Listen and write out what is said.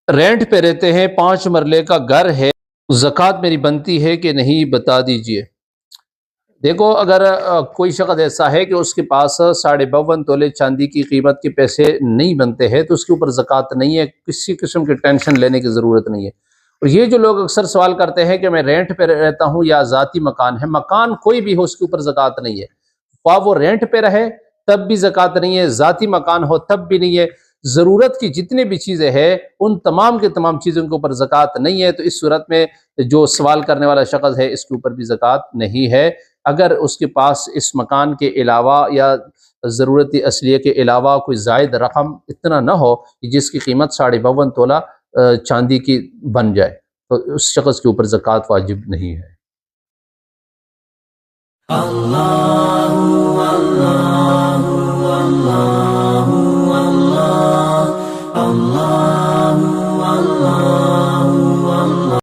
Rent پہ رہتے ہیں، 5 مرلے کا گھر ہے، زکوٰۃ میری بنتی ہے کہ نہیں بتا دیجئے۔ دیکھو اگر کوئی شخص ایسا ہے کہ اس کے پاس 52.5 تولے چاندی کی قیمت کے پیسے نہیں بنتے ہیں تو اس کے اوپر زکوٰۃ نہیں ہے، کسی قسم کی ٹینشن لینے کی ضرورت نہیں ہے۔ اور یہ جو لوگ اکثر سوال کرتے ہیں کہ میں رینٹ پہ رہتا ہوں یا ذاتی مکان ہے، مکان کوئی بھی ہو اس کے اوپر زکوٰۃ نہیں ہے، خواہ وہ رینٹ پہ رہے تب بھی زکوٰۃ نہیں ہے، ذاتی مکان ہو تب بھی نہیں ہے۔ ضرورت کی جتنی بھی چیزیں ہیں ان تمام کے تمام چیزوں کے اوپر زکوٰۃ نہیں ہے، تو اس صورت میں جو سوال کرنے والا شخص ہے اس کے اوپر بھی زکوٰۃ نہیں ہے۔ اگر اس کے پاس اس مکان کے علاوہ یا ضرورت اصلیہ کے علاوہ کوئی زائد رقم اتنا نہ ہو کہ جس کی قیمت 52.5 تولہ چاندی کی بن جائے، تو اس شخص کے اوپر زکوٰۃ واجب نہیں ہے۔ اللہ اللہ اللہ